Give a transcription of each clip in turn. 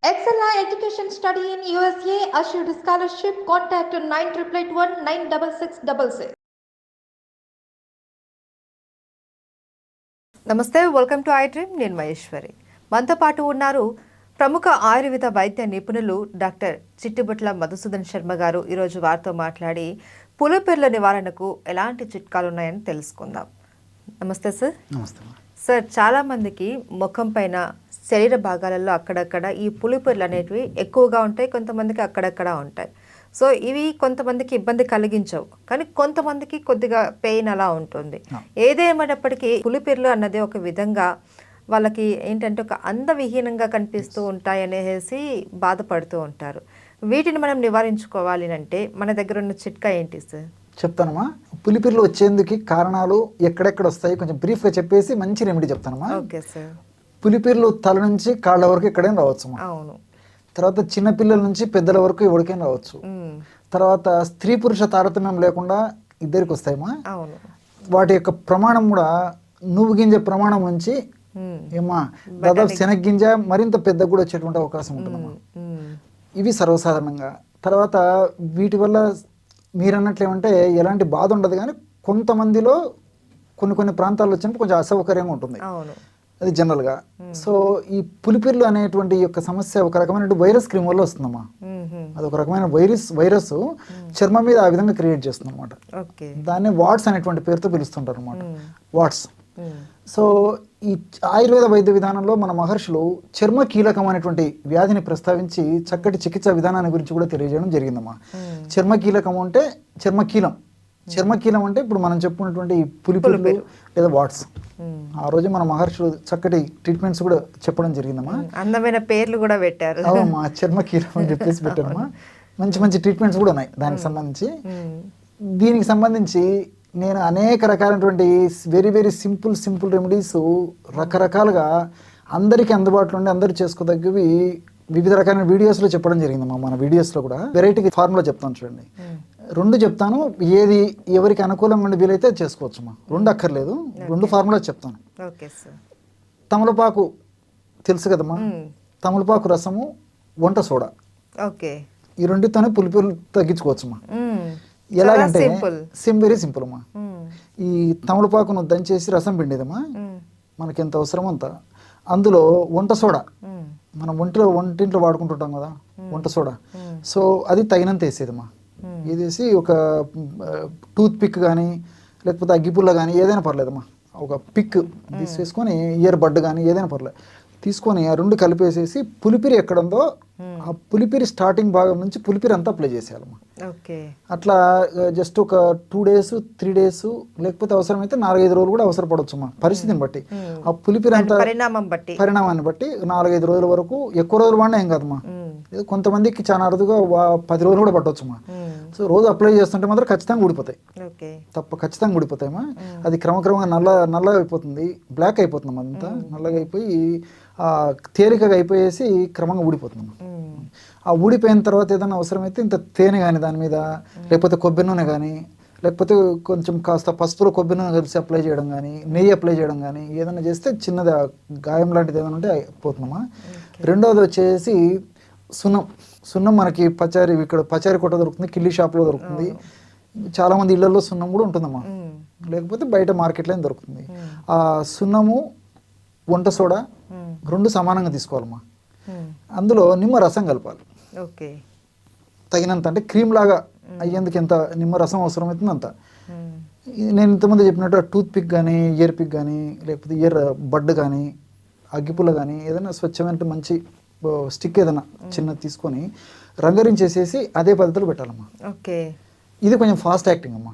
Excella Education Study in USA assured scholarship. Contact 9881 96666. నమస్తే, welcome to I dream. నేను మహేశ్వరి. మనతో పాటు ఉన్నారు ప్రముఖ ఆయుర్వేద వైద్య నిపుణులు డాక్టర్ చిట్టిబుట్ల మధుసూదన్ శర్మ గారు. ఈరోజు వారితో మాట్లాడి పులిపిర్ల నివారణకు ఎలాంటి చిట్కాలు ఉన్నాయని తెలుసుకుందాం. నమస్తే సార్. నమస్తే సార్, చాలామందికి ముఖం పైన శరీర భాగాలలో అక్కడక్కడ ఈ పులిపిర్లు అనేటివి ఎక్కువగా ఉంటాయి, కొంతమందికి అక్కడక్కడ ఉంటాయి. సో ఇవి కొంతమందికి ఇబ్బంది కలిగించవు, కానీ కొంతమందికి కొద్దిగా పెయిన్ అలా ఉంటుంది. ఏదేమైనప్పటికీ పులిపిర్లు అన్నది ఒక విధంగా వాళ్ళకి ఏంటంటే ఒక అందవిహీనంగా కనిపిస్తూ ఉంటాయి అనేసి బాధపడుతూ ఉంటారు. వీటిని మనం నివారించుకోవాలి అంటే మన దగ్గర ఉన్న చిట్కా ఏంటి సార్? చెప్తానమ్మా. పులిపిర్లు వచ్చేందుకు కారణాలు ఎక్కడెక్కడ వస్తాయి కొంచెం బ్రీఫ్గా చెప్పేసి మంచి రెమెడీ చెప్తానమ్మా. Okay sir. పులిపిర్లు తల నుంచి కాళ్ళ వరకు ఎక్కడైనా రావచ్చు. అవును. తర్వాత చిన్నపిల్లల నుంచి పెద్దల వరకు ఎవరికైనా రావచ్చు. తర్వాత స్త్రీ పురుష తారతమ్యం లేకుండా ఇద్దరికి వస్తాయమ్మా. అవును. వాటి యొక్క ప్రమాణం కూడా నువ్వు గింజ ప్రమాణం నుంచి ఏమా దాదాపు శనగ్గింజ మరింత పెద్ద కూడా వచ్చేటువంటి అవకాశం ఉంటుందమ్మా. ఇవి సర్వసాధారణంగా. తర్వాత వీటి వల్ల మీరు అన్నట్లు ఏమంటే ఎలాంటి బాధ ఉండదు, కానీ కొంతమందిలో కొన్ని ప్రాంతాల్లో వచ్చినప్పుడు కొంచెం అసౌకర్యంగా ఉంటుంది. అది జనరల్గా. సో ఈ పులిపిర్లు అనేటువంటి యొక్క సమస్య ఒక రకమైన వైరస్ క్రీమ్ వల్ల వస్తుందమ్మా. అది ఒక రకమైన వైరస్ చర్మం మీద ఆ విధంగా క్రియేట్ చేస్తుంది అనమాట. దాన్ని వాట్స్ అనేటువంటి పేరుతో పిలుస్తుంటారు అనమాట. వాట్స్. సో ఈ ఆయుర్వేద వైద్య విధానంలో మన మహర్షులు చర్మ కీలకం అనేటువంటి వ్యాధిని ప్రస్తావించి చక్కటి చికిత్సా విధానాన్ని గురించి కూడా తెలియజేయడం జరిగిందమ్మా. చర్మ కీలకం అంటే చర్మకీలం అంటే ఇప్పుడు మనం చెప్పుకున్నటువంటి పులిపిర్లు లేదా వాట్స్. ఆ రోజు మన మహర్షులు చక్కటి ట్రీట్మెంట్స్ కూడా చెప్పడం జరిగిందమ్మా. అందమైన పేర్లు కూడా పెట్టారు. అవునమ్మా, చర్మకీలం అని చెప్పేసి పెట్టారమ్మా. మంచి ట్రీట్మెంట్స్ కూడా ఉన్నాయి దానికి సంబంధించి. దీనికి సంబంధించి నేను అనేక రకాలైనటువంటి వెరీ సింపుల్ రెమెడీస్ రకరకాలుగా అందరికీ అందుబాటులో ఉండి అందరూ చేసుకోదగ్గవి వివిధ రకాలైన వీడియోస్లో చెప్పడం జరిగిందమ్మా. మన వీడియోస్లో కూడా వెరైటీ ఫార్ములా చెప్తాను చూడండి. 2 చెప్తాను, ఏది ఎవరికి అనుకూలంగా ఉండి వీలైతే చేసుకోవచ్చమ్మా. 2 అక్కర్లేదు, 2 ఫార్ములా చెప్తాను. తమలపాకు తెలుసు కదమ్మా, తమలపాకు రసము, వంట సోడా. ఈ 2తోనే పులిపిర్లు తగ్గించుకోవచ్చమ్మా. ఎలాగంటే వెరీ సింపుల్ అమ్మా. ఈ తమలపాకును దంచేసి రసం పిండేదమ్మా, మనకి ఎంత అవసరమో అంత. అందులో వంట సోడా, మనం వంటింట్లో వాడుకుంటుంటాం కదా వంట సోడా. సో అది తగినంత వేసేదమ్మా. వేసేసి ఒక టూత్ పిక్ కానీ లేకపోతే అగ్గిపుల్ల కానీ ఏదైనా పర్లేదమ్మా. ఒక పిక్ తీసేసుకొని ఇయర్ బడ్ కానీ ఏదైనా పర్లేదు తీసుకొని ఆ 2 కలిపేసేసి పులిపిరి ఎక్కడుందో ఆ పులిపిరి స్టార్టింగ్ భాగం నుంచి పులిపిరి అంతా అప్లై చేసేయాలమ్మా. అట్లా జస్ట్ ఒక 2 days 3 days లేకపోతే అవసరమైతే 4-5 రోజులు కూడా అవసరపడవచ్చమ్మా, పరిస్థితిని బట్టి. ఆ పులిపిరి అంతా పరిణామాన్ని బట్టి 4-5 రోజుల వరకు. ఎక్కువ రోజులు వాడినా ఏం కాదమ్మా. కొంతమందికి చాలా అరుదుగా 10 రోజులు కూడా పట్టవచ్చమ్మా. సో రోజు అప్లై చేస్తుంటే మాత్రం ఖచ్చితంగా ఊడిపోతాయి, ఖచ్చితంగా ఊడిపోతాయమ్మా. అది క్రమక్రమంగా నల్లగా అయిపోతుంది, బ్లాక్ అయిపోతుంది అంతా, నల్లగా అయిపోయి తేలికగా అయిపోయేసి క్రమంగా ఊడిపోతుందమ్మా. ఆ ఊడిపోయిన తర్వాత ఏదైనా అవసరమైతే ఇంత తేనె కానీ దాని మీద, లేకపోతే కొబ్బరి నూనె కానీ, లేకపోతే కొంచెం కాస్త పసుపులో కొబ్బరి నూనె కలిసి అప్లై చేయడం కానీ, నెయ్యి అప్లై చేయడం కానీ ఏదైనా చేస్తే చిన్నది గాయం లాంటిది ఏదైనా ఉంటే అయిపోతుందమ్మా. రెండవది వచ్చేసి సున్నం మనకి ఇక్కడ పచారీ కొట్ట దొరుకుతుంది, కిల్లీ షాప్లో దొరుకుతుంది. చాలామంది ఇళ్లలో సున్నం కూడా ఉంటుందమ్మా, లేకపోతే బయట మార్కెట్లో దొరుకుతుంది. ఆ సున్నము, వంట సోడా 2 సమానంగా తీసుకోవాలమ్మా. అందులో నిమ్మ రసం కలపాలి తగినంత, అంటే క్రీమ్ లాగా అయ్యేందుకు ఎంత నిమ్మ రసం అవసరమవుతుంది అంత. నేను ఇంతమంది చెప్పినట్టు టూత్ పిక్ కానీ, ఇయర్ పిక్ కానీ, లేకపోతే ఇయర్ బడ్ కానీ, అగ్గిపుల్ల కానీ ఏదైనా స్వచ్ఛమైన మంచి స్టిక్ ఏదైనా చిన్నది తీసుకొని రంగరించేసేసి అదే పద్ధతిలో పెట్టాలమ్మా. ఇది కొంచెం ఫాస్ట్ యాక్టింగ్ అమ్మా.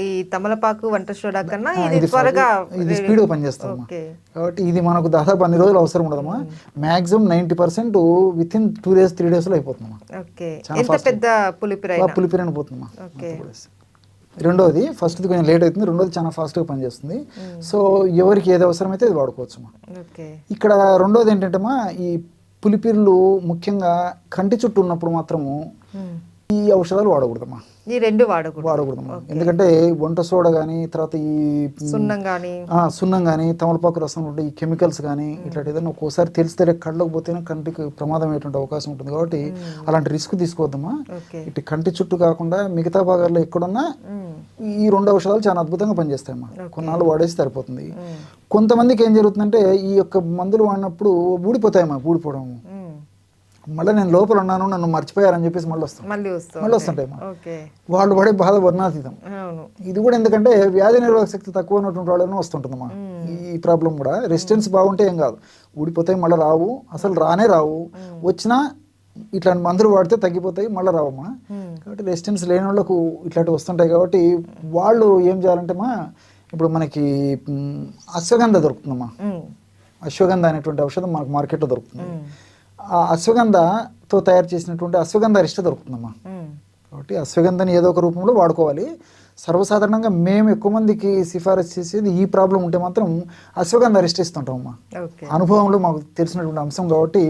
ఈ తమలపాకు వంట సోడా కన్నా ఇది స్పీడ్గా పనిచేస్తామమ్మా. కాబట్టి ఇది మనకు దాదాపు 2 రోజులు అవసరం ఉండదమ్మా. Maximum 90% within 2 days 3 days అయిపోతుందమ్మా. పులిపిరి అయిపోతుందమ్మా. రెండోది, ఫస్ట్ది కొంచెం లేట్ అవుతుంది, రెండోది చాలా ఫాస్ట్గా పనిచేస్తుంది. సో ఎవరికి ఏది అవసరమైతే అది వాడుకోవచ్చమ్మా. ఇక్కడ రెండోది ఏంటంటే ఈ పులిపిర్లు ముఖ్యంగా కంటి చుట్టూ ఉన్నప్పుడు మాత్రము ఈ ఔషధాలు వాడకూడదమ్మా, ఈ రెండు వాడకూడదు. వాడకూడదమ్మా. ఎందుకంటే వంట సోడా కానీ, తర్వాత ఈ సున్నం కానీ, సున్నం కానీ, తమలపాకు రసం ఉంటే ఈ కెమికల్స్ కానీ ఇట్లాంటి ఏదైనా ఒక్కోసారి తెలిస్తే కళ్ళకు పోతేనే కంటికి ప్రమాదం అయ్యేటువంటి అవకాశం ఉంటుంది. కాబట్టి అలాంటి రిస్క్ తీసుకోవద్దమ్మా. ఇటు కంటి చుట్టూ కాకుండా మిగతా భాగాల్లో ఎక్కడున్నా ఈ రెండు ఔషధాలు చాలా అద్భుతంగా పనిచేస్తాయమ్మా. కొన్నాళ్ళు వాడేసి సరిపోతుంది. కొంతమందికి ఏం జరుగుతుందంటే ఈ యొక్క మందులు వాడినప్పుడు ఊడిపోతాయమ్మా, ఊడిపోవడం. మళ్ళీ నేను లోపల ఉన్నాను, నన్ను మర్చిపోయారని చెప్పేసి మళ్ళీ వస్తుంటాయమ్మా. వాళ్ళు పడే బాధ వర్ణాతీతం. ఇది కూడా ఎందుకంటే వ్యాధి నిరోధక శక్తి తక్కువ ఉన్నటువంటి వాళ్ళని వస్తుంటుందమ్మా. ఈ ప్రాబ్లం కూడా రెసిస్టెన్స్ బాగుంటే ఏం కాదు, ఊడిపోతాయి, మళ్ళీ రావు, అసలు రానే రావు. వచ్చినా ఇట్లాంటి మందులు వాడితే తగ్గిపోతాయి, మళ్ళీ రావమ్మా. కాబట్టి రెసిస్టెన్స్ లేని వాళ్ళకు ఇట్లాంటివి వస్తుంటాయి. కాబట్టి వాళ్ళు ఏం చేయాలంటే ఇప్పుడు మనకి అశ్వగంధ దొరుకుతుందమ్మా. అశ్వగంధ అనేటువంటి ఔషధం మనకు మార్కెట్లో దొరుకుతుంది. ఆ అశ్వగంధతో తయారు చేసినటువంటి అశ్వగంధ అరిష్ట దొరుకుతుందమ్మా. కాబట్టి అశ్వగంధని ఏదో ఒక రూపంలో వాడుకోవాలి. సర్వసాధారణంగా మేము ఎక్కువ మందికి సిఫారసు చేసేది ఈ ప్రాబ్లం ఉంటే మాత్రం అశ్వగంధ అరిష్ట ఇస్తుంటామమ్మా. అనుభవంలో మాకు తెలిసినటువంటి అంశం కాబట్టి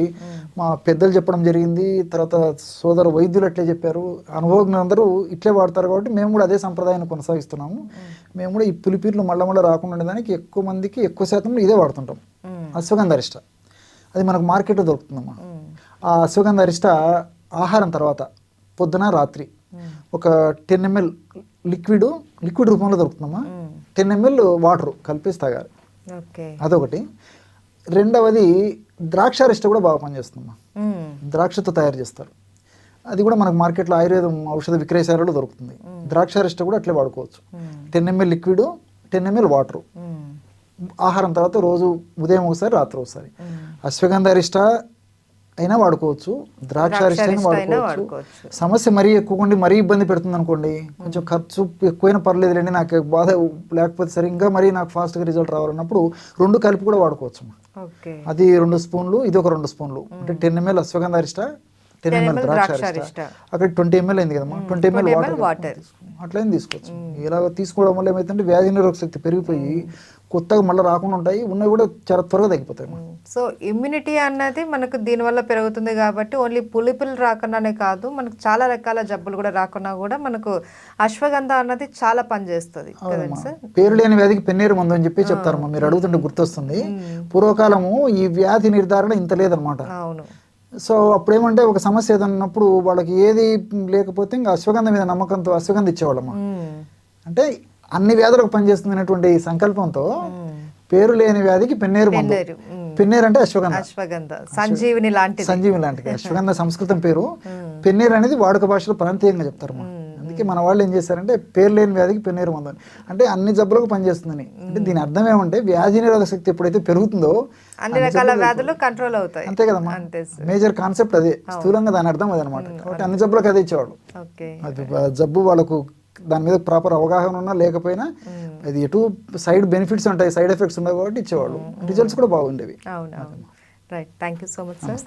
మా పెద్దలు చెప్పడం జరిగింది, తర్వాత సోదర వైద్యులు అట్లే చెప్పారు, అనుభవజ్ఞులందరూ ఇట్లే వాడతారు. కాబట్టి మేము కూడా అదే సంప్రదాయాన్ని కొనసాగిస్తున్నాము. మేము కూడా ఈ పులిపీర్లు మళ్ళీ రాకుండా ఉండేదానికి ఎక్కువ మందికి ఎక్కువ శాతం ఇదే వాడుతుంటాం, అశ్వగంధ అరిష్ట. అది మనకు మార్కెట్లో దొరుకుతుందమ్మా. ఆ అశ్వగంధ అరిష్ట ఆహారం తర్వాత పొద్దున రాత్రి ఒక 10 ml లిక్విడ్ రూపంలో దొరుకుతుందమ్మా. 10 ml వాటర్ కలిపేసి తాగాలి, అదొకటి. రెండవది ద్రాక్షారిష్ట కూడా బాగా పనిచేస్తుందమ్మా. ద్రాక్షతో తయారు చేస్తారు, అది కూడా మనకు మార్కెట్లో ఆయుర్వేదం ఔషధ విక్రయశాలలో దొరుకుతుంది. ద్రాక్షారిష్ట కూడా అట్లే వాడుకోవచ్చు. 10 ml లిక్విడ్, 10 ml వాటరు ఆహారం తర్వాత రోజు ఉదయం ఒకసారి, రాత్రి ఒకసారి. అశ్వగంధ అరిష్ట అయినా వాడుకోవచ్చు, ద్రాక్షారిష్ట అయినా వాడుకోవచ్చు. సమస్య మరీ ఎక్కువ ఉండి మరీ ఇబ్బంది పెడుతుంది అనుకోండి, కొంచెం ఖర్చు ఎక్కువైనా పర్లేదులేండి, నాకు బాధ లేకపోతే సరే ఇంకా మరీ నాకు ఫాస్ట్గా రిజల్ట్ రావాలన్నప్పుడు రెండు కలిపి కూడా వాడుకోవచ్చు. అది 2 స్పూన్లు, ఇది ఒక 2 స్పూన్లు. అంటే 10 ml అశ్వగంధ అరిష్ట, 10 ml ద్రాక్షారిష్ట, అక్కడ 20 ml అయింది కదమ్మా. 20 ml వాటర్ అట్లయినా తీసుకోవచ్చు. ఇలా తీసుకోవడం వల్ల ఏమైతుందంటే వ్యాధి నిరోధక శక్తి పెరిగిపోయి కొత్తగా మళ్ళీ రాకుండా ఉంటాయి, ఉన్నవి కూడా చాలా త్వరగా తగ్గిపోతాయి. సో ఇమ్యూనిటీ అన్నది మనకు దీనివల్ల పెరుగుతుంది. కాబట్టి ఓన్లీ పులిపులు రాకుండానే కాదు, మనకు చాలా రకాల జబ్బులు కూడా రాకుండా కూడా మనకు అశ్వగంధ అన్నది చాలా పనిచేస్తుంది. పేరు లేని వ్యాధికి పెన్నేరు మందు అని చెప్పి చెప్తారమ్మా. మీరు అడుగుతుంటే గుర్తొస్తుంది, పూర్వకాలము ఈ వ్యాధి నిర్ధారణ ఇంత లేదనమాట. అవును. సో అప్పుడేమంటే ఒక సమస్య ఏదన్నప్పుడు వాళ్ళకి ఏది లేకపోతే ఇంకా అశ్వగంధ మీద నమ్మకంతో అశ్వగంధ ఇచ్చేవాళ్ళమ్మా. అంటే అన్ని వ్యాధులకు పనిచేస్తుంది అనేటువంటి సంకల్పంతో పేరు లేని వ్యాధికి పెన్నేరు మందు. పెన్నేరు అంటే అశ్వగంధ, సంజీవిని లాంటిది. అశ్వగంధ సంస్కృతం పేరు, పెన్నేరు అనేది వాడుక భాషలో ప్రాంతీయంగా చెప్తారమ్మా. అందుకే మన వాళ్ళు ఏం చేశారంటే పేరు లేని వ్యాధికి పెన్నేరు మందు అంటే అన్ని జబ్బులకు పనిచేస్తుందని. అంటే దీని అర్థం ఏమంటే వ్యాధి నిరోధక శక్తి ఎప్పుడైతే పెరుగుతుందో అన్ని రకాల వ్యాధులు కంట్రోల్ అవుతాయి. అంతే కదమ్మా, మేజర్ కాన్సెప్ట్ అదే. స్థూలంగా దాని అర్థం అదనమాట. కాబట్టి అన్ని జబ్బులకు అదే ఇచ్చేవాడు. అది జబ్బు వాళ్ళకు దాని మీద ప్రాపర్ అవగాహన ఉన్నా లేకపోయినా అది ఎటు సైడ్ బెనిఫిట్స్ ఉంటాయి, సైడ్ ఎఫెక్ట్స్ ఉన్నాయి కాబట్టి ఇచ్చేవాళ్ళు. రిజల్ట్స్ కూడా బాగుండేవి. Right, thank you so much sir.